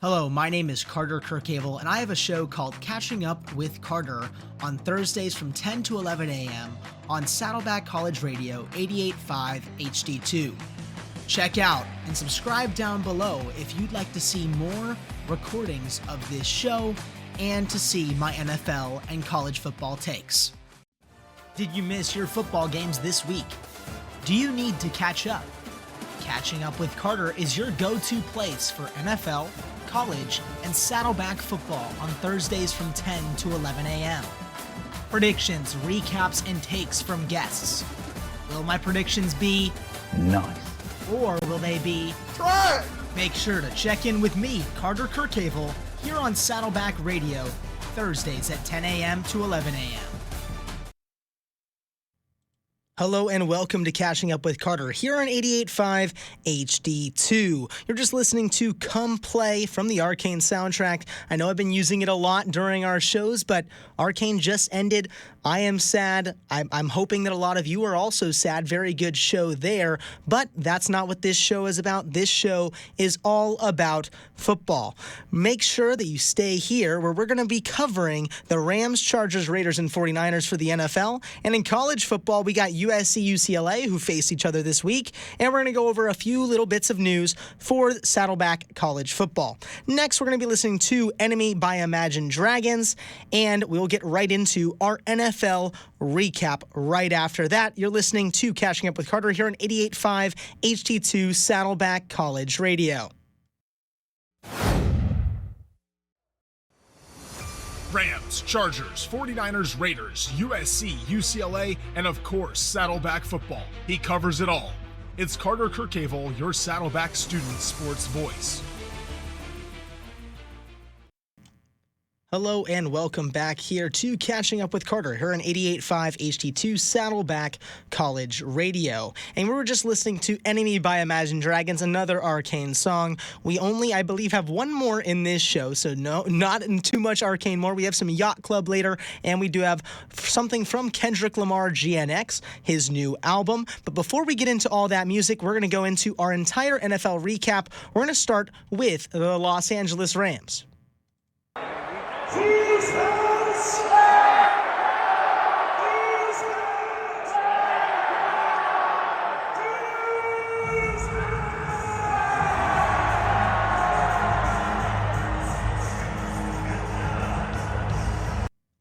Hello, my name is Carter Kirchhevel, and I have a show called Catching Up With Carter on Thursdays from 10 to 11 a.m. on Saddleback College Radio 88.5 HD2. Check out and subscribe down below if you'd like to see more recordings of this show and to see my NFL and college football takes. Did you miss your football games this week? Do you need to catch up? Catching Up With Carter is your go-to place for NFL, college, and Saddleback football on Thursdays from 10 to 11 a.m. Predictions, recaps, and takes from guests. Will my predictions be nice? Or will they be try? Make sure to check in with me, Carter Kirchhevel, here on Saddleback Radio, Thursdays at 10 a.m. to 11 a.m. Hello and welcome to Catching Up With Carter here on 88.5 HD2. You're just listening to Come Play from the Arcane soundtrack. I know I've been using it a lot during our shows, but Arcane just ended. I am sad. I'm hoping that a lot of you are also sad. Very good show there, but that's not what this show is about. This show is all about football. Make sure that you stay here where we're going to be covering the Rams, Chargers, Raiders, and 49ers for the NFL. And in college football, we got USC, UCLA, who faced each other this week, and we're going to go over a few little bits of news for Saddleback College Football. Next, we're going to be listening to Enemy by Imagine Dragons, and we'll get right into our NFL recap right after that. You're listening to Catching Up With Carter here on 88.5 HD2 Saddleback College Radio. Rams, Chargers, 49ers, Raiders, USC, UCLA, and of course, Saddleback Football. He covers it all. It's Carter Kirchhevel, your Saddleback student sports voice. Hello and welcome back here to Catching Up With Carter here on 88.5 HD2 Saddleback College Radio. And we were just listening to Enemy by Imagine Dragons, another Arcane song. We only, I believe, have one more in this show, so no, not in too much Arcane more. We have some Yacht Club later, and we do have something from Kendrick Lamar, GNX, his new album. But before we get into all that music, we're going to go into our entire NFL recap. We're going to start with the Los Angeles Rams.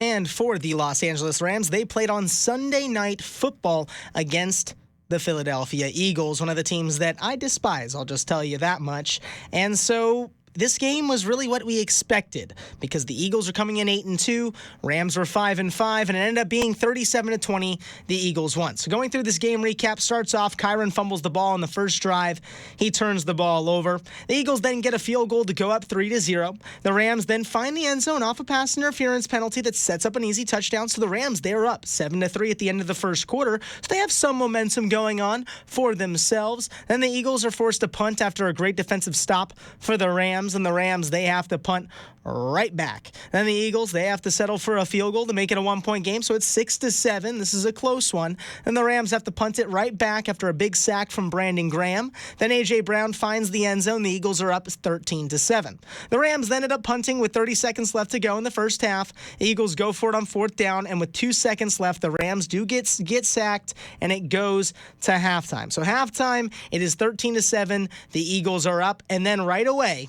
And for the Los Angeles Rams, they played on Sunday Night Football against the Philadelphia Eagles, one of the teams that I despise, I'll just tell you that much. And so this game was really what we expected because the Eagles are coming in 8-2, Rams were 5-5, and it ended up being 37-20. The Eagles won. So going through this game recap, starts off, Kyron fumbles the ball on the first drive. He turns the ball over. The Eagles then get a field goal to go up 3-0. The Rams then find the end zone off a pass interference penalty that sets up an easy touchdown. So the Rams, they're up 7-3 at the end of the first quarter. So they have some momentum going on for themselves. Then the Eagles are forced to punt after a great defensive stop for the Rams. And the Rams, they have to punt right back. Then the Eagles, they have to settle for a field goal to make it a 1-point game, so it's 6-7. This is a close one. Then the Rams have to punt it right back after a big sack from Brandon Graham. Then A.J. Brown finds the end zone. The Eagles are up 13-7. The Rams then end up punting with 30 seconds left to go in the first half. The Eagles go for it on fourth down, and with 2 seconds left, the Rams do get sacked, and it goes to halftime. So halftime, it is 13-7. The Eagles are up, and then right away,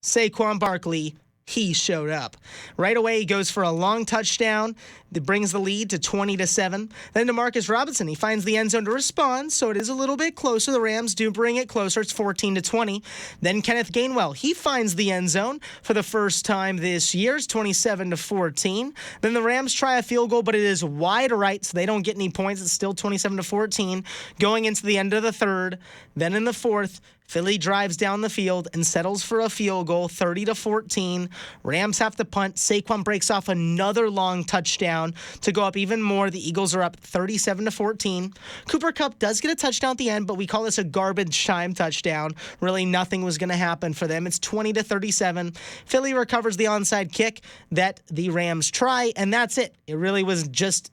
Saquon Barkley, he showed up. Right away, he goes for a long touchdown that brings the lead to 20-7. Then DeMarcus Robinson, he finds the end zone to respond, so it is a little bit closer. The Rams do bring it closer. It's 14-20. Then Kenneth Gainwell, he finds the end zone for the first time this year. It's 27-14. Then the Rams try a field goal, but it is wide right, so they don't get any points. It's still 27-14 going into the end of the third. Then in the fourth, Philly drives down the field and settles for a field goal, 30-14. Rams have to punt. Saquon breaks off another long touchdown to go up even more. The Eagles are up 37-14. Cooper Kupp does get a touchdown at the end, but we call this a garbage time touchdown. Really, nothing was going to happen for them. It's 20-37. Philly recovers the onside kick that the Rams try, and that's it. It really was just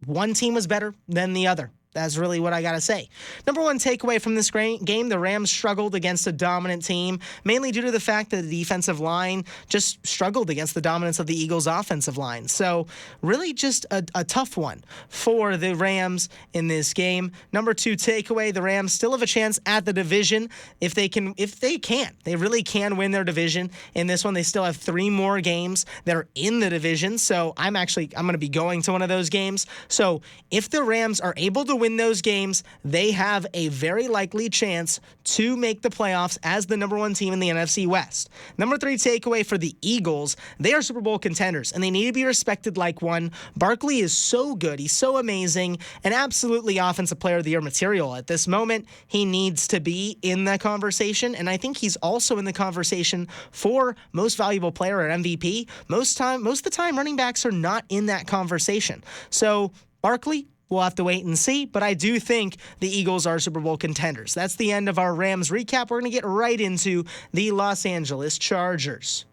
one team was better than the other. That's really what I got to say. Number one takeaway from this game, the Rams struggled against a dominant team, mainly due to the fact that the defensive line just struggled against the dominance of the Eagles' offensive line. So really just a tough one for the Rams in this game. Number two takeaway, the Rams still have a chance at the division if they can. They really can win their division in this one. They still have 3 more games that are in the division. So I'm going to be going to one of those games. So if the Rams are able to win those games, they have a very likely chance to make the playoffs as the number 1 team in the NFC West. Number 3 takeaway for the Eagles, they are Super Bowl contenders, and they need to be respected like one. Barkley is so good. He's so amazing, and absolutely Offensive Player of the Year material. At this moment, he needs to be in the conversation, and I think he's also in the conversation for most valuable player at MVP. Most of the time, running backs are not in that conversation. So Barkley, we'll have to wait and see, but I do think the Eagles are Super Bowl contenders. That's the end of our Rams recap. We're going to get right into the Los Angeles Chargers.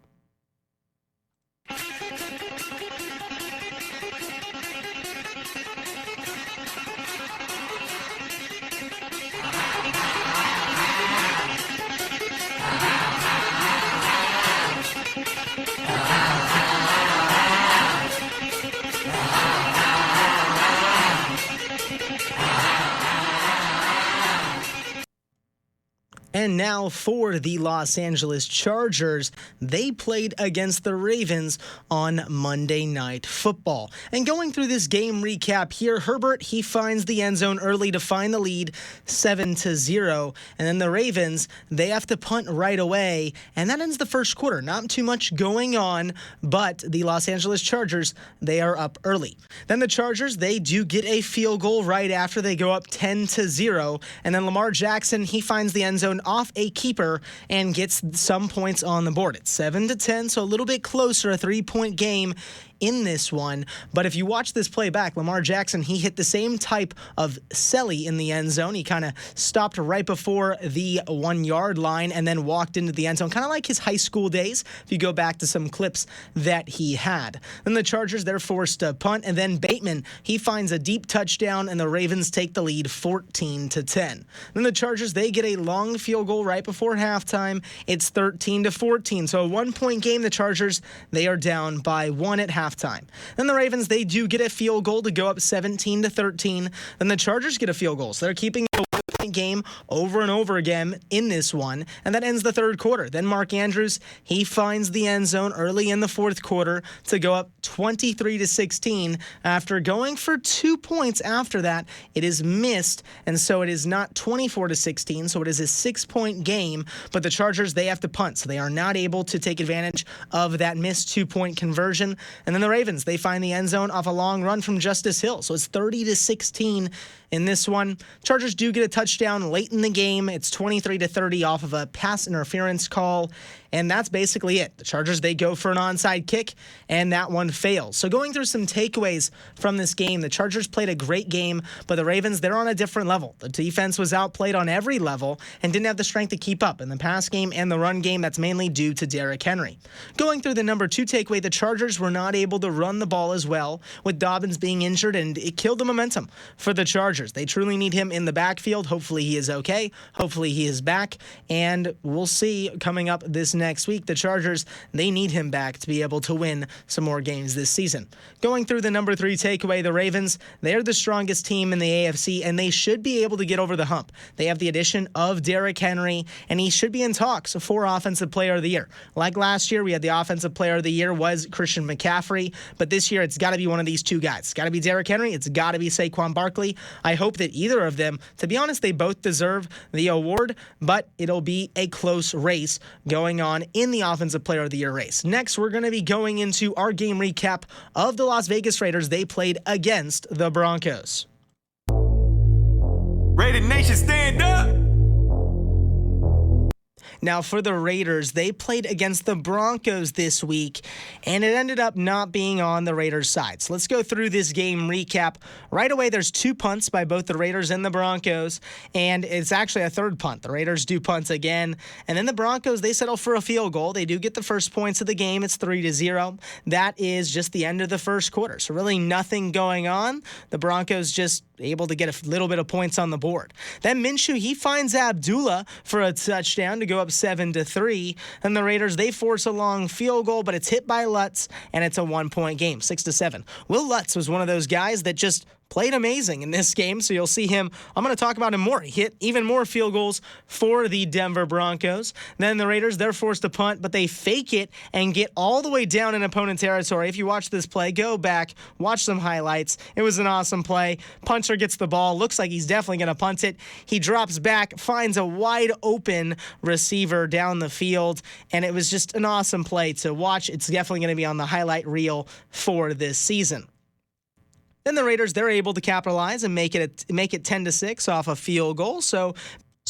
And now for the Los Angeles Chargers, they played against the Ravens on Monday Night Football. And going through this game recap here, Herbert, he finds the end zone early to find the lead 7-0. And then the Ravens, they have to punt right away. And that ends the first quarter. Not too much going on, but the Los Angeles Chargers, they are up early. Then the Chargers, they do get a field goal right after they go up 10-0. And then Lamar Jackson, he finds the end zone off a keeper and gets some points on the board. It's 7-10, so a little bit closer, a 3-point game in this one. But if you watch this play back, Lamar Jackson, he hit the same type of celly in the end zone. He kind of stopped right before the 1-yard line and then walked into the end zone, kind of like his high school days, if you go back to some clips that he had. Then the Chargers, they're forced to punt, and then Bateman, he finds a deep touchdown, and the Ravens take the lead 14-10. Then the Chargers, they get a long field goal right before halftime. It's 13-14, so a 1-point game. The Chargers, they are down by 1 at halftime. Then the Ravens, they do get a field goal to go up 17-13. Then the Chargers get a field goal, so they're keeping a 1-point game over and over again in this one, and that ends the third quarter. Then Mark Andrews, he finds the end zone early in the fourth quarter to go up 23-16. After going for 2 points after that, it is missed, and so it is not 24-16, so it is a 6-point game, but the Chargers, they have to punt, so they are not able to take advantage of that missed 2-point conversion. And then the Ravens, they find the end zone off a long run from Justice Hill, so it's 30-16 in this one. Chargers do get a touchdown late in the game. It's 23-30 off of a pass interference call, and that's basically it. The Chargers, they go for an onside kick, and that one fails. So going through some takeaways from this game, the Chargers played a great game, but the Ravens, they're on a different level. The defense was outplayed on every level and didn't have the strength to keep up in the pass game and the run game. That's mainly due to Derrick Henry. Going through the number 2 takeaway, the Chargers were not able to run the ball as well, with Dobbins being injured, and it killed the momentum for the Chargers. They truly need him in the backfield. Hopefully he is okay. Hopefully he is back, and we'll see coming up this next week. The Chargers, they need him back to be able to win some more games this season. Going through the number 3 takeaway, the Ravens, they're the strongest team in the AFC, and they should be able to get over the hump. They have the addition of Derrick Henry, and he should be in talks for Offensive Player of the Year. Like last year, we had the Offensive Player of the Year was Christian McCaffrey, but this year it's got to be one of these 2 guys. It's got to be Derrick Henry. It's got to be Saquon Barkley. I hope that either of them, to be honest, they both deserve the award, but it'll be a close race going on in the Offensive Player of the Year race. Next, we're going to be going into our game recap of the Las Vegas Raiders. They played against the Broncos. Raider Nation, stand up! Now, for the Raiders, they played against the Broncos this week, and it ended up not being on the Raiders' side. So let's go through this game recap. Right away, there's 2 punts by both the Raiders and the Broncos, and it's actually a third punt. The Raiders do punt again, and then the Broncos, they settle for a field goal. They do get the first points of the game. It's 3-0. That is just the end of the first quarter. So really nothing going on. The Broncos just able to get a little bit of points on the board. Then Minshew, he finds Abdullah for a touchdown to go up 7-3. And the Raiders, they force a long field goal, but it's hit by Lutz, and it's a 1-point game, 6-7. Will Lutz was one of those guys that just played amazing in this game, so you'll see him. I'm going to talk about him more. He hit even more field goals for the Denver Broncos. Then the Raiders, they're forced to punt, but they fake it and get all the way down in opponent territory. If you watch this play, go back, watch some highlights. It was an awesome play. Punter gets the ball. Looks like he's definitely going to punt it. He drops back, finds a wide open receiver down the field, and it was just an awesome play to watch. It's definitely going to be on the highlight reel for this season. Then the Raiders, they're able to capitalize and make it 10-6 off a field goal. So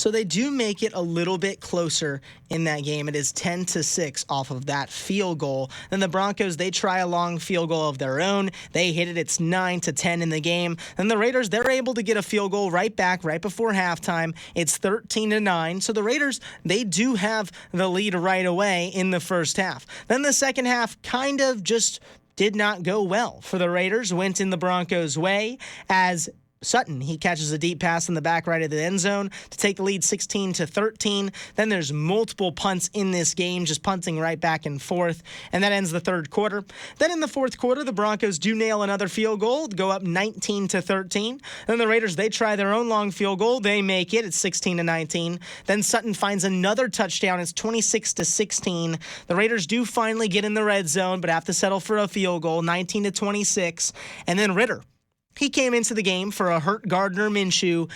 they do make it a little bit closer in that game. It is 10-6 off of that field goal. Then the Broncos, they try a long field goal of their own. They hit it. It's 9-10 in the game. Then the Raiders, they're able to get a field goal right back right before halftime. It's 13-9. So the Raiders, they do have the lead right away in the first half. Then the second half kind of just did not go well for the Raiders. Went in the Broncos' way as Sutton, he catches a deep pass in the back right of the end zone to take the lead 16-13. Then there's multiple punts in this game, just punting right back and forth, and that ends the third quarter. Then in the fourth quarter, the Broncos do nail another field goal, go up 19-13. Then the Raiders, they try their own long field goal. They make it. It's 16-19. Then Sutton finds another touchdown. It's 26-16. The Raiders do finally get in the red zone, but have to settle for a field goal, 19-26. And then Ritter, he came into the game for a hurt Gardner Minshew,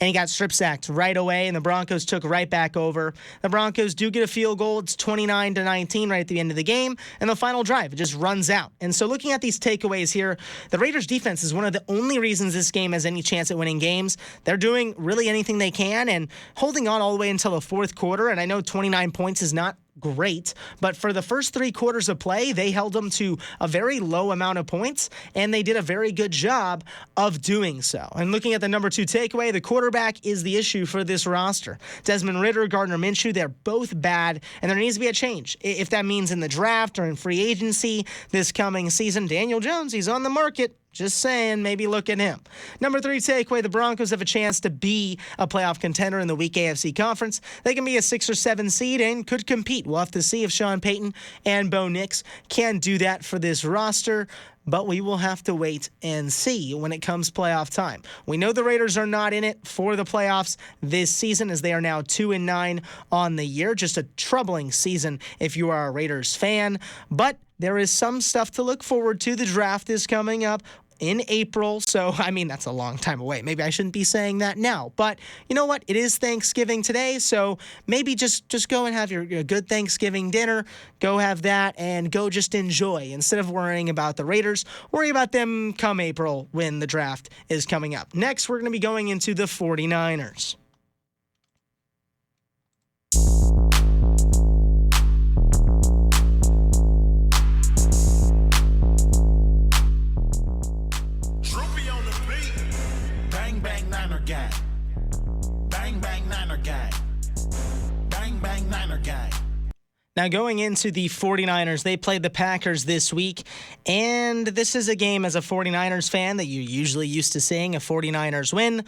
and he got strip sacked right away, and the Broncos took right back over. The Broncos do get a field goal. It's 29-19 right at the end of the game, and the final drive, it just runs out. And so looking at these takeaways here, the Raiders' defense is one of the only reasons this game has any chance at winning games. They're doing really anything they can and holding on all the way until the fourth quarter, and I know 29 points is not great, but for the first 3 quarters of play, they held them to a very low amount of points, and they did a very good job of doing so. And looking at the number 2 takeaway, the quarterback is the issue for this roster. Desmond Ridder, Gardner Minshew, they're both bad, and there needs to be a change. If that means in the draft or in free agency this coming season, Daniel Jones, he's on the market. Just saying, maybe look at him. Number 3 takeaway, the Broncos have a chance to be a playoff contender in the weak AFC conference. They can be a 6 or 7 seed and could compete. We'll have to see if Sean Payton and Bo Nix can do that for this roster, but we will have to wait and see when it comes playoff time. We know the Raiders are not in it for the playoffs this season, as they are now 2-9 on the year. Just a troubling season if you are a Raiders fan, but there is some stuff to look forward to. The draft is coming up in April, so I mean, that's a long time away. Maybe I shouldn't be saying that now, but you know what? It is Thanksgiving today, so maybe just go and have your good Thanksgiving dinner. Go have that and go just enjoy. Instead of worrying about the Raiders, worry about them come April when the draft is coming up. Next, we're going to be going into the 49ers. Now, going into the 49ers, they played the Packers this week, and this is a game as a 49ers fan that you're usually used to seeing a 49ers win,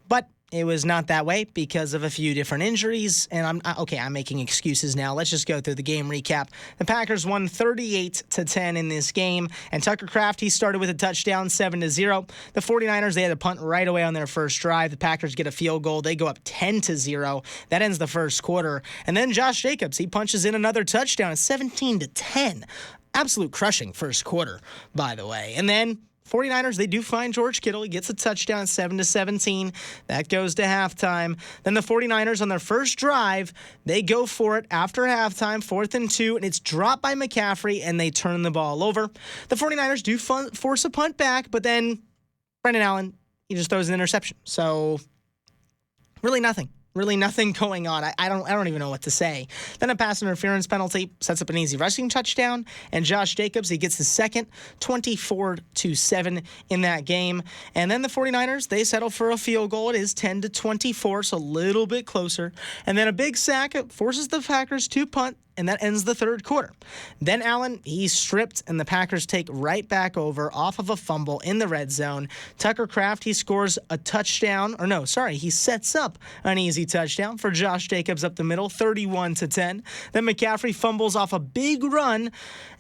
but it was not that way because of a few different injuries, and I'm making excuses now. Let's just go through the game recap. The Packers won 38-10 in this game, and Tucker Kraft, he started with a touchdown, 7-0. The 49ers, they had a punt right away on their first drive. The Packers get a field goal. They go up 10-0. That ends the first quarter. And then Josh Jacobs, he punches in another touchdown, 17-10. Absolute crushing first quarter, by the way. And then 49ers, they do find George Kittle. He gets a touchdown, 7-17. That goes to halftime. Then the 49ers, on their first drive, they go for it after halftime, 4th and 2, and it's dropped by McCaffrey, and they turn the ball over. The 49ers do force a punt back, but then Brendan Allen, he just throws an interception. So really nothing. Really nothing going on. I don't even know what to say. Then a pass interference penalty sets up an easy rushing touchdown, and Josh Jacobs, he gets his second, 24-7 in that game. And then the 49ers, they settle for a field goal. It is 10-24, so a little bit closer. And then a big sack forces the Packers to punt, and that ends the third quarter. Then Allen, he's stripped, and the Packers take right back over off of a fumble in the red zone. Tucker Kraft, he scores a touchdown, he sets up an easy touchdown for Josh Jacobs up the middle, 31-10. Then McCaffrey fumbles off a big run,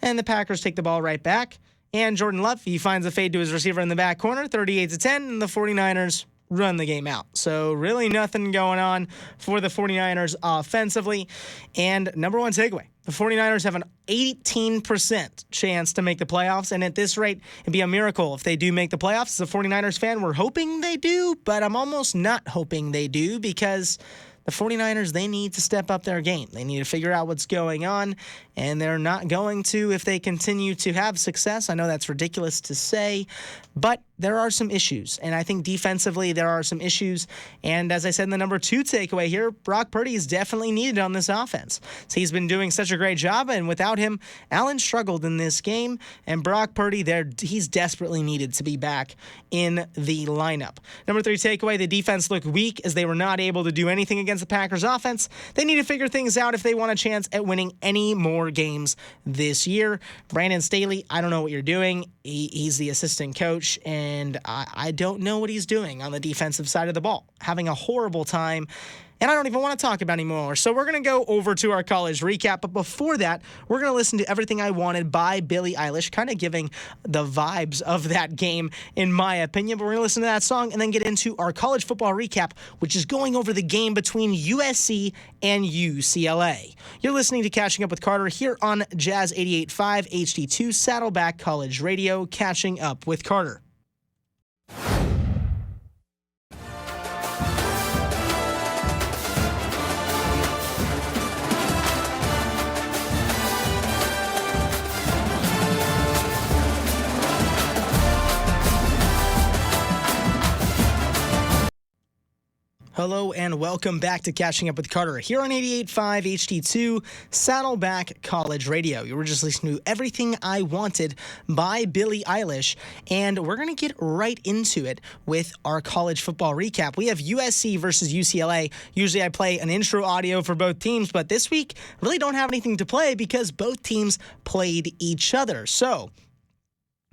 and the Packers take the ball right back. And Jordan Love, he finds a fade to his receiver in the back corner, 38-10, and the 49ers run the game out. So really nothing going on for the 49ers offensively. And number one takeaway, the 49ers have an 18% chance to make the playoffs. And at this rate, it'd be a miracle if they do make the playoffs. As a 49ers fan, we're hoping they do, but I'm almost not hoping they do because the 49ers, they need to step up their game. They need to figure out what's going on, and they're not going to if they continue to have success. I know that's ridiculous to say, but there are some issues, and I think defensively there are some issues. And as I said in the number two takeaway here, Brock Purdy is definitely needed on this offense. So he's been doing such a great job, and without him, Allen struggled in this game, and Brock Purdy, he's desperately needed to be back in the lineup. Number three takeaway, the defense looked weak as they were not able to do anything against the Packers offense. They need to figure things out if they want a chance at winning any more games this year. Brandon Staley, I don't know what you're doing. He's the assistant coach, and I don't know what he's doing on the defensive side of the ball. Having a horrible time, and I don't even want to talk about anymore. So we're going to go over to our college recap. But before that, we're going to listen to Everything I Wanted by Billie Eilish, kind of giving the vibes of that game, in my opinion. But we're going to listen to that song and then get into our college football recap, which is going over the game between USC and UCLA. You're listening to Catching Up with Carter here on Jazz 88.5 HD2 Saddleback College Radio, Catching Up with Carter. Hello and welcome back to Catching Up with Carter here on 88.5 HD2 Saddleback College Radio. You were just listening to Everything I Wanted by Billie Eilish, and we're going to get right into it with our college football recap. We have USC versus UCLA. Usually I play an intro audio for both teams, but this week I really don't have anything to play because both teams played each other. So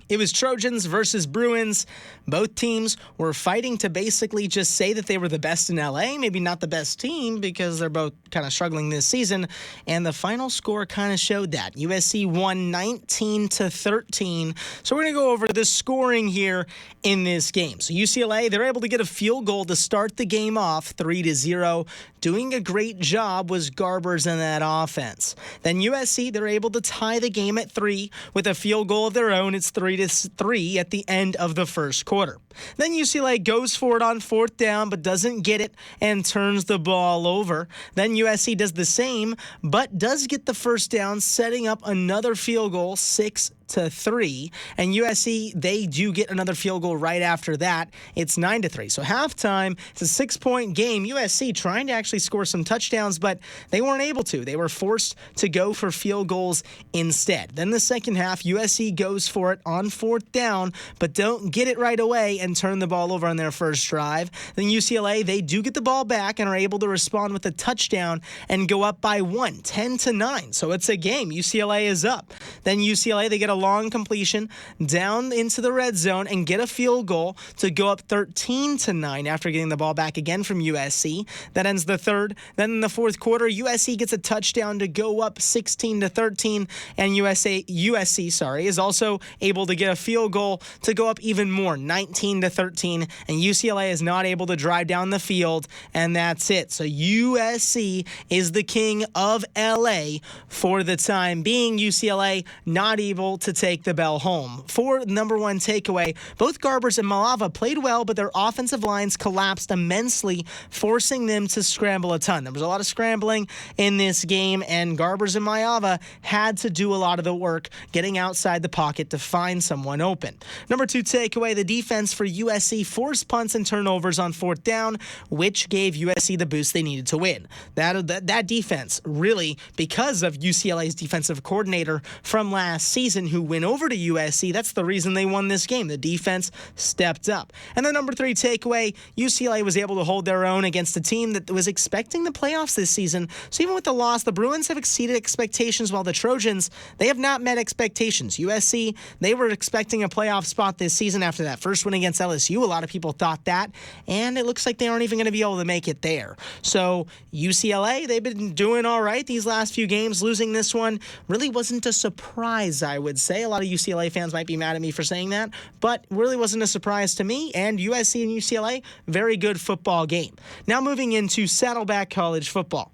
it was Trojans versus Bruins. Both teams were fighting to basically just say that they were the best in LA, maybe not the best team because they're both kind of struggling this season. And the final score kind of showed that. USC won 19-13. So we're going to go over the scoring here in this game. So UCLA, they're able to get a field goal to start the game off 3-0. Doing a great job was Garbers in that offense. Then USC, they're able to tie the game at 3 with a field goal of their own. It's 3-3 at the end of the first quarter. Then UCLA goes for it on fourth down, but doesn't get it and turns the ball over. Then USC does the same, but does get the first down, setting up another field goal, 6-3. And USC, they do get another field goal right after that. It's 9-3. So halftime, it's a 6-point game. USC trying to actually score some touchdowns, but they weren't able to. They were forced to go for field goals instead. Then the second half, USC goes for it on fourth down, but don't get it right away and turn the ball over on their first drive. Then UCLA, they do get the ball back and are able to respond with a touchdown and go up by 1, 10-9. So it's a game. UCLA is up. Then UCLA, they get a long completion down into the red zone and get a field goal to go up 13-9 after getting the ball back again from USC. That ends the third. Then in the fourth quarter, USC gets a touchdown to go up 16-13, and USC is also able to get a field goal to go up even more, 19-13, and UCLA is not able to drive down the field, and that's it. So USC is the king of LA for the time being. UCLA not able to take the bell home. For number one takeaway, both Garbers and Malava played well, but their offensive lines collapsed immensely, forcing them to scramble a ton. There was a lot of scrambling in this game, and Garbers and Malava had to do a lot of the work getting outside the pocket to find someone open. Number two takeaway, the defense for USC forced punts and turnovers on fourth down, which gave USC the boost they needed to win. That defense really, because of UCLA's defensive coordinator from last season who went over to USC, that's the reason they won this game. The defense stepped up. And the number three takeaway, UCLA was able to hold their own against a team that was expecting the playoffs this season. So even with the loss, the Bruins have exceeded expectations, while the Trojans, they have not met expectations. USC, they were expecting a playoff spot this season after that first win against LSU. A lot of people thought that, and it looks like they aren't even going to be able to make it there. So UCLA, they've been doing all right these last few games. Losing this one really wasn't a surprise, I would say. A lot of UCLA fans might be mad at me for saying that, but really wasn't a surprise to me. And USC and UCLA, very good football game. Now moving into Saddleback College football.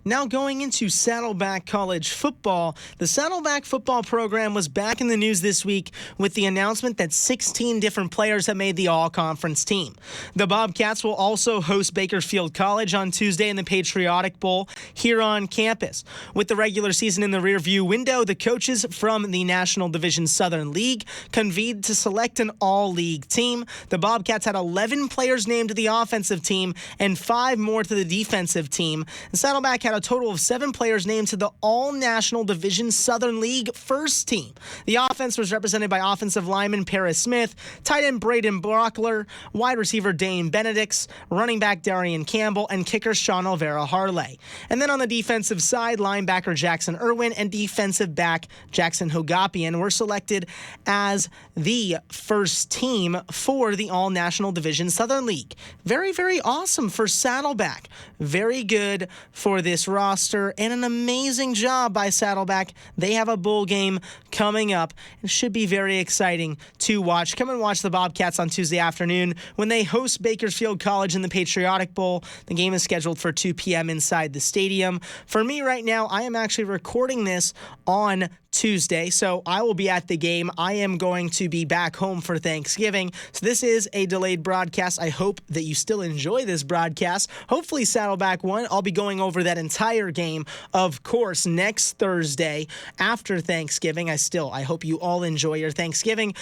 Now going into Saddleback College football, the Saddleback football program was back in the news this week with the announcement that 16 different players have made the all-conference team. The Bobcats will also host Bakersfield College on Tuesday in the Patriotic Bowl here on campus. With the regular season in the rearview window, the coaches from the National Division Southern League convened to select an all-league team. The Bobcats had 11 players named to the offensive team and 5 more to the defensive team. The Saddleback had a total of 7 players named to the All-National Division Southern League first team. The offense was represented by offensive lineman Paris Smith, tight end Braden Brockler, wide receiver Dane Benedicts, running back Darian Campbell, and kicker Sean Olvera Harley. And then on the defensive side, linebacker Jackson Irwin and defensive back Jackson Hogapian were selected as the first team for the All-National Division Southern League. Very, very awesome for Saddleback. Very good for this roster, and an amazing job by Saddleback. They have a bowl game coming up. It should be very exciting to watch. Come and watch the Bobcats on Tuesday afternoon when they host Bakersfield College in the Patriotic Bowl. The game is scheduled for 2 p.m. inside the stadium. For me right now, I am actually recording this on Tuesday, so I will be at the game. I am going to be back home for Thanksgiving, so this is a delayed broadcast. I hope that you still enjoy this broadcast. Hopefully Saddleback won. I'll be going over that entire game, of course, next Thursday after Thanksgiving. I hope you all enjoy your Thanksgiving.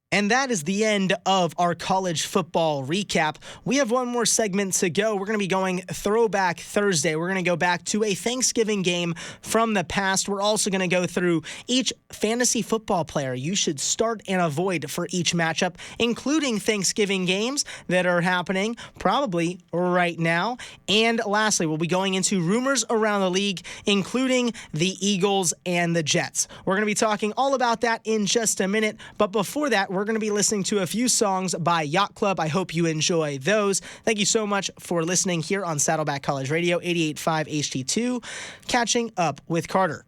And that is the end of our college football recap. We have one more segment to go. We're going to be going Throwback Thursday. We're going to go back to a Thanksgiving game from the past. We're also going to go through each fantasy football player you should start and avoid for each matchup, including Thanksgiving games that are happening probably right now. And lastly, we'll be going into rumors around the league, including the Eagles and the Jets. We're going to be talking all about that in just a minute. But before that, we're going to be listening to a few songs by Yacht Club. I hope you enjoy those. Thank you so much for listening here on Saddleback College Radio, 88.5 HD2, Catching Up with Carter.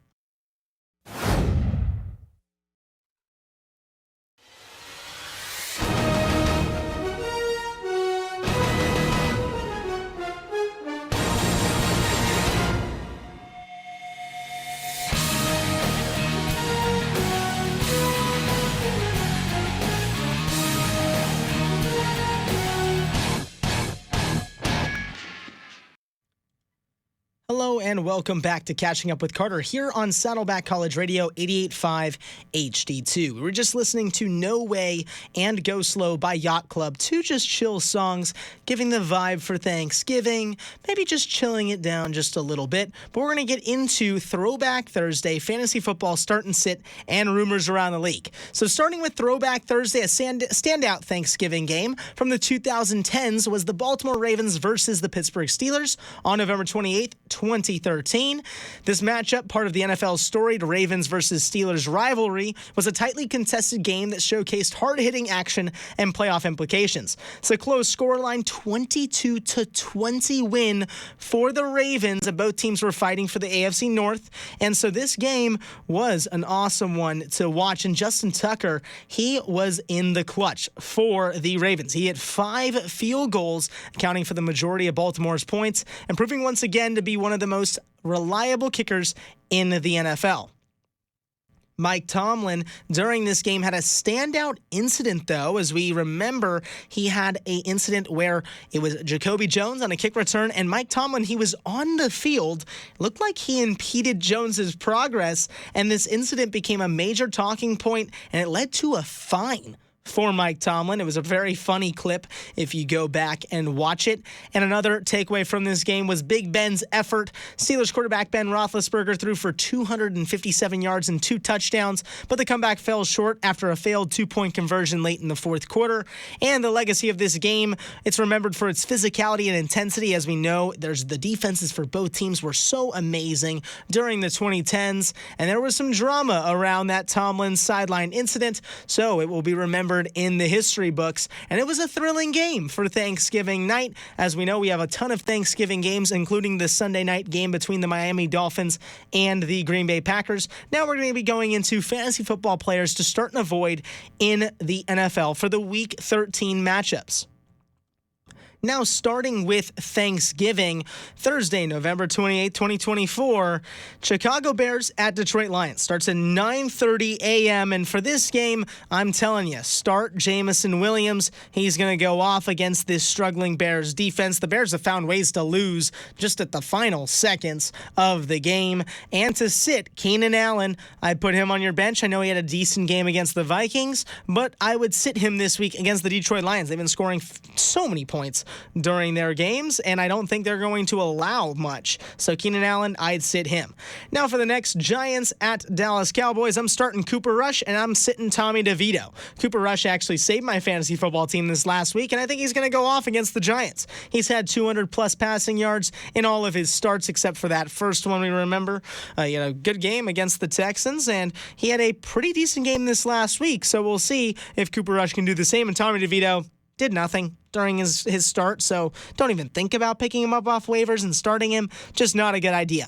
Hello and welcome back to Catching Up with Carter here on Saddleback College Radio 88.5 HD2. We were just listening to No Way and Go Slow by Yacht Club, 2 just chill songs, giving the vibe for Thanksgiving, maybe just chilling it down just a little bit. But we're going to get into Throwback Thursday, fantasy football start and sit, and rumors around the league. So starting with Throwback Thursday, a standout Thanksgiving game from the 2010s was the Baltimore Ravens versus the Pittsburgh Steelers on November 28th, 2013. This matchup, part of the NFL's storied Ravens versus Steelers rivalry, was a tightly contested game that showcased hard-hitting action and playoff implications. It's a close scoreline, 22-20 win for the Ravens, and both teams were fighting for the AFC North. And so this game was an awesome one to watch. And Justin Tucker, he was in the clutch for the Ravens. He hit 5 field goals, accounting for the majority of Baltimore's points, and proving once again to be one of the most reliable kickers in the NFL. Mike Tomlin during this game had a standout incident, though. As we remember, he had an incident where it was Jacoby Jones on a kick return, and Mike Tomlin, he was on the field. It looked like he impeded Jones's progress, and this incident became a major talking point, and it led to a fine for Mike Tomlin. It was a very funny clip if you go back and watch it. And another takeaway from this game was Big Ben's effort. Steelers quarterback Ben Roethlisberger threw for 257 yards and 2 touchdowns, but the comeback fell short after a failed 2-point conversion late in the fourth quarter. And the legacy of this game, it's remembered for its physicality and intensity. As we know, the defenses for both teams were so amazing during the 2010s, and there was some drama around that Tomlin sideline incident, so it will be remembered in the history books. And it was a thrilling game for Thanksgiving night. As we know, we have a ton of Thanksgiving games, including the Sunday night game between the Miami Dolphins and the Green Bay Packers. Now we're going to be going into fantasy football players to start and avoid in the NFL for the Week 13 matchups. Now, starting with Thanksgiving, Thursday, November 28, 2024, Chicago Bears at Detroit Lions. Starts at 9:30 a.m., and for this game, I'm telling you, start Jameson Williams. He's going to go off against this struggling Bears defense. The Bears have found ways to lose just at the final seconds of the game. And to sit Keenan Allen, I'd put him on your bench. I know he had a decent game against the Vikings, but I would sit him this week against the Detroit Lions. They've been scoring so many points during their games, and I don't think they're going to allow much. So Keenan Allen, I'd sit him. Now for the next Giants at Dallas Cowboys, I'm starting Cooper Rush, and I'm sitting Tommy DeVito. Cooper Rush actually saved my fantasy football team this last week, and I think he's going to go off against the Giants. He's had 200-plus passing yards in all of his starts except for that first one we remember. Good game against the Texans, and he had a pretty decent game this last week, so we'll see if Cooper Rush can do the same. And Tommy DeVito did nothing during his start, so don't even think about picking him up off waivers and starting him. Just not a good idea.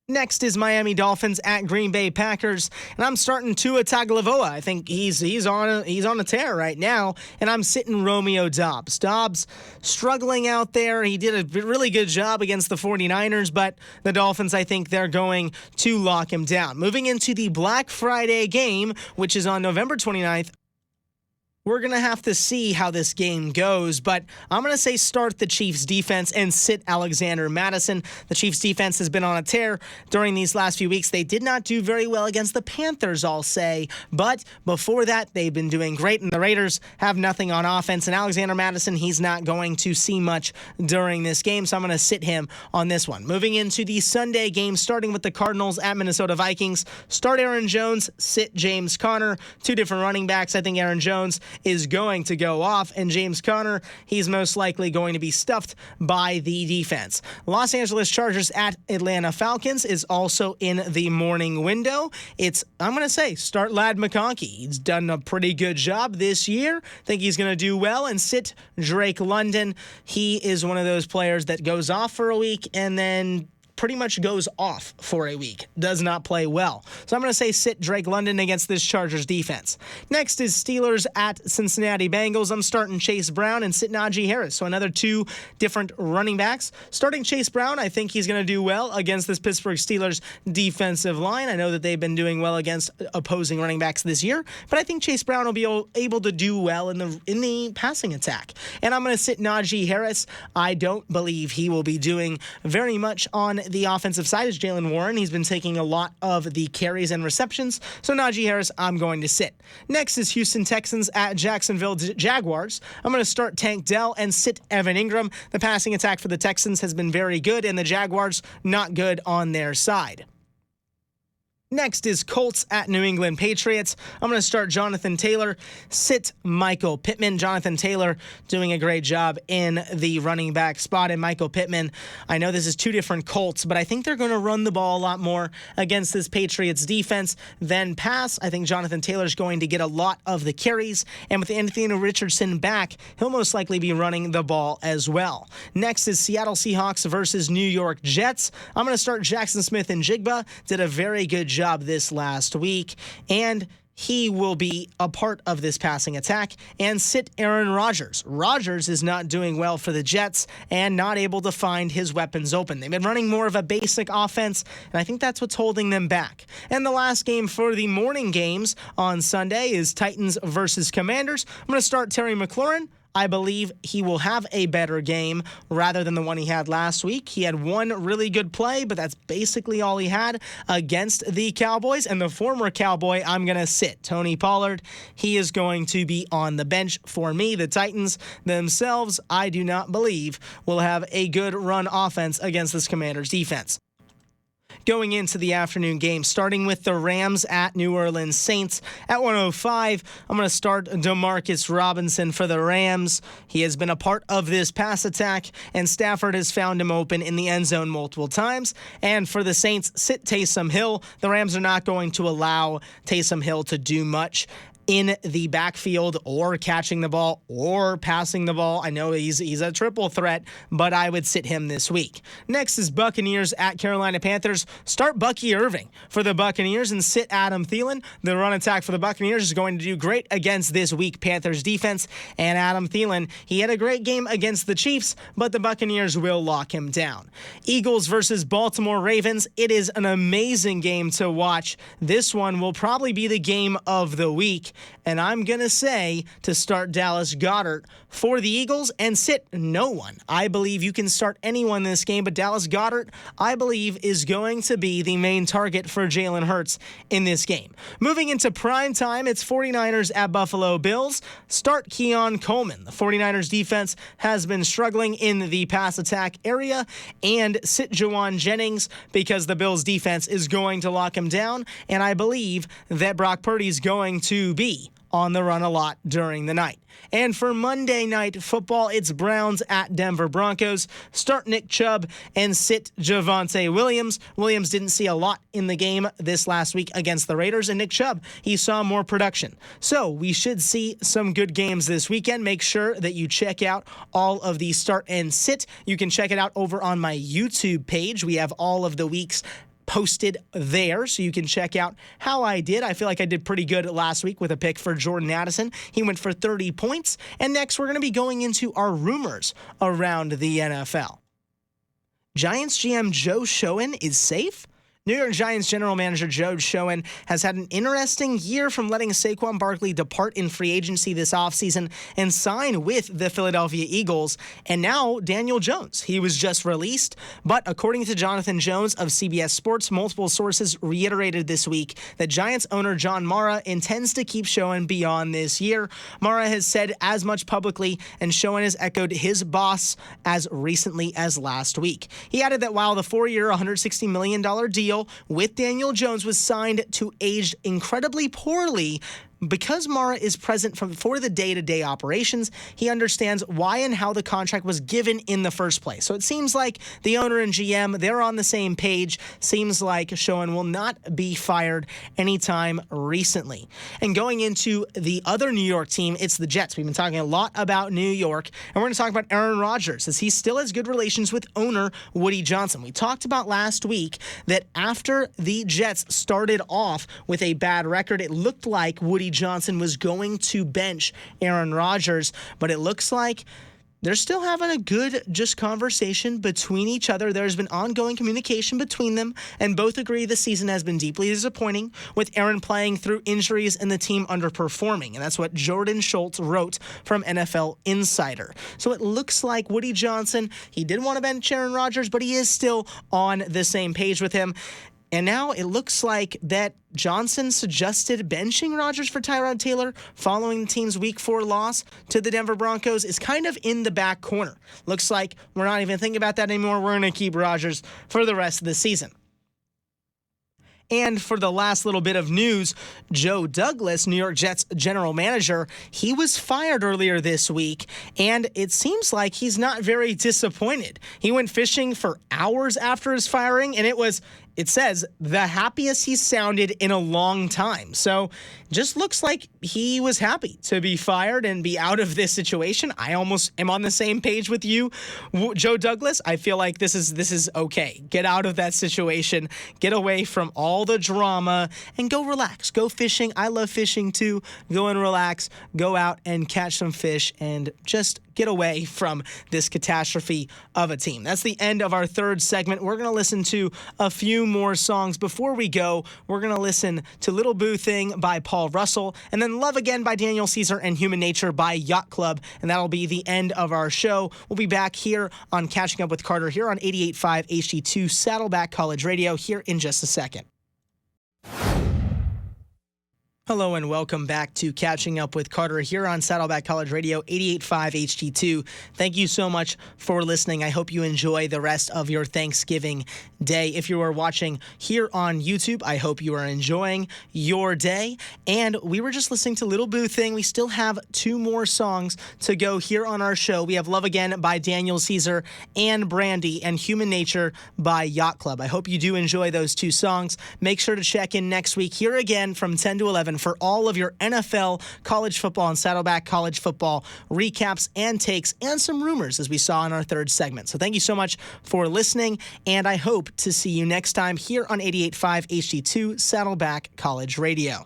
Next is Miami Dolphins at Green Bay Packers, and I'm starting Tua Tagovailoa. I think he's on a tear right now, and I'm sitting Romeo Doubs. Doubs struggling out there. He did a really good job against the 49ers, but the Dolphins, I think they're going to lock him down. Moving into the Black Friday game, which is on November 29th, we're going to have to see how this game goes, but I'm going to say start the Chiefs defense and sit Alexander Mattison. The Chiefs defense has been on a tear during these last few weeks. They did not do very well against the Panthers, I'll say, but before that, they've been doing great, and the Raiders have nothing on offense, and Alexander Mattison, he's not going to see much during this game, so I'm going to sit him on this one. Moving into the Sunday game, starting with the Cardinals at Minnesota Vikings, start Aaron Jones, sit James Conner, 2 different running backs. I think Aaron Jones is going to go off, and James Conner, he's most likely going to be stuffed by the defense. Los Angeles Chargers at Atlanta Falcons is also in the morning window. I'm going to say, start Ladd McConkey. He's done a pretty good job this year. Think he's going to do well, and sit Drake London. He is one of those players that goes off for a week and then pretty much goes off for a week, does not play well. So I'm going to say sit Drake London against this Chargers defense. Next is Steelers at Cincinnati Bengals. I'm starting Chase Brown and sit Najee Harris. So another 2 different running backs. Starting Chase Brown, I think he's going to do well against this Pittsburgh Steelers defensive line. I know that they've been doing well against opposing running backs this year, but I think Chase Brown will be able to do well in the passing attack. And I'm going to sit Najee Harris. I don't believe he will be doing very much on the offensive side is Jaylen Warren. He's been taking a lot of the carries and receptions. So Najee Harris, I'm going to sit. Next is Houston Texans at Jacksonville Jaguars. I'm going to start Tank Dell and sit Evan Ingram. The passing attack for the Texans has been very good, and the Jaguars not good on their side. Next is Colts at New England Patriots. I'm going to start Jonathan Taylor, sit Michael Pittman. Jonathan Taylor doing a great job in the running back spot. And Michael Pittman, I know this is 2 different Colts, but I think they're going to run the ball a lot more against this Patriots defense than pass. I think Jonathan Taylor's going to get a lot of the carries. And with Anthony Richardson back, he'll most likely be running the ball as well. Next is Seattle Seahawks versus New York Jets. I'm going to start Jackson Smith and Jigba. Did a very good job this last week, and he will be a part of this passing attack, and sit Aaron Rodgers. Rodgers is not doing well for the Jets and not able to find his weapons open. They've been running more of a basic offense, and I think that's what's holding them back. And the last game for the morning games on Sunday is Titans versus Commanders. I'm going to start Terry McLaurin. I believe he will have a better game rather than the one he had last week. He had one really good play, but that's basically all he had against the Cowboys. And the former Cowboy, I'm going to sit Tony Pollard. He is going to be on the bench for me. The Titans themselves, I do not believe, will have a good run offense against this Commanders defense. Going into the afternoon game, starting with the Rams at New Orleans Saints at 105. I'm going to start Demarcus Robinson for the Rams. He has been a part of this pass attack, and Stafford has found him open in the end zone multiple times. And for the Saints, sit Taysom Hill. The Rams are not going to allow Taysom Hill to do much in the backfield or catching the ball or passing the ball. I know he's a triple threat, but I would sit him this week. Next is Buccaneers at Carolina Panthers. Start Bucky Irving for the Buccaneers and sit Adam Thielen. The run attack for the Buccaneers is going to do great against this weak Panthers defense. And Adam Thielen, he had a great game against the Chiefs, but the Buccaneers will lock him down. Eagles versus Baltimore Ravens. It is an amazing game to watch. This one will probably be the game of the week. And I'm going to say to start Dallas Goedert for the Eagles and sit no one. I believe you can start anyone in this game, but Dallas Goedert, I believe, is going to be the main target for Jalen Hurts in this game. Moving into prime time, it's 49ers at Buffalo Bills. Start Keon Coleman. The 49ers defense has been struggling in the pass attack area, and sit Juwan Jennings because the Bills defense is going to lock him down, and I believe that Brock Purdy is going to be on the run a lot during the night. And for Monday Night Football, it's Browns at Denver Broncos. Start Nick Chubb and sit Javonte Williams. Williams didn't see a lot in the game this last week against the Raiders, and Nick Chubb, he saw more production. So we should see some good games this weekend. Make sure that you check out all of the start and sit. You can check it out over on my YouTube page. We have all of the week's posted there, so you can check out how I did. I feel like I did pretty good last week with a pick for Jordan Addison. He went for 30 points. And next, we're going to be going into our rumors around the NFL. Giants GM Joe Schoen is safe. New York Giants general manager Joe Schoen has had an interesting year from letting Saquon Barkley depart in free agency this offseason and sign with the Philadelphia Eagles. And now Daniel Jones. He was just released, but according to Jonathan Jones of CBS Sports, multiple sources reiterated this week that Giants owner John Mara intends to keep Schoen beyond this year. Mara has said as much publicly, and Schoen has echoed his boss as recently as last week. He added that while the 4-year, $160 million deal with Daniel Jones was signed to age incredibly poorly, because Mara is present for the day-to-day operations, he understands why and how the contract was given in the first place. So it seems like the owner and GM, they're on the same page. Seems like Schoen will not be fired anytime recently. And going into the other New York team, it's the Jets. We've been talking a lot about New York, and we're going to talk about Aaron Rodgers, as he still has good relations with owner Woody Johnson. We talked about last week that after the Jets started off with a bad record, it looked like Woody Johnson was going to bench Aaron Rodgers, but it looks like they're still having a good conversation between each other. There's been ongoing communication between them, and both agree the season has been deeply disappointing, with Aaron playing through injuries and the team underperforming. And that's what Jordan Schultz wrote from NFL Insider. So it looks like Woody Johnson, he did want to bench Aaron Rodgers, but he is still on the same page with him. And now it looks like that Johnson suggested benching Rodgers for Tyrod Taylor following the team's Week 4 loss to the Denver Broncos is kind of in the back corner. Looks like we're not even thinking about that anymore. We're going to keep Rodgers for the rest of the season. And for the last little bit of news, Joe Douglas, New York Jets general manager, he was fired earlier this week, and it seems like he's not very disappointed. He went fishing for hours after his firing, and it was it says the happiest he's sounded in a long time. So just looks like he was happy to be fired and be out of this situation. I almost am on the same page with you, Joe Douglas. I feel like this is okay. Get out of that situation. Get away from all the drama and go relax. Go fishing. I love fishing too. Go and relax. Go out and catch some fish and just get away from this catastrophe of a team. That's the end of our third segment. We're going to listen to a few more songs. Before we go, we're going to listen to Little Boo Thing by Paul Russell, and then Love Again by Daniel Caesar and Human Nature by Yacht Club, and that'll be the end of our show. We'll be back here on Catching Up with Carter here on 88.5 HD2 Saddleback College Radio here in just a second. Hello and welcome back to Catching Up with Carter here on Saddleback College Radio 88.5 HD2. Thank you so much for listening. I hope you enjoy the rest of your Thanksgiving day. If you are watching here on YouTube, I hope you are enjoying your day. And we were just listening to Little Boo Thing. We still have two more songs to go here on our show. We have Love Again by Daniel Caesar and Brandy, and Human Nature by Yacht Club. I hope you do enjoy those two songs. Make sure to check in next week here again from 10 to 11 for all of your NFL, college football, and Saddleback College football recaps and takes and some rumors, as we saw in our third segment. So thank you so much for listening, and I hope to see you next time here on 88.5 HD2 Saddleback College Radio.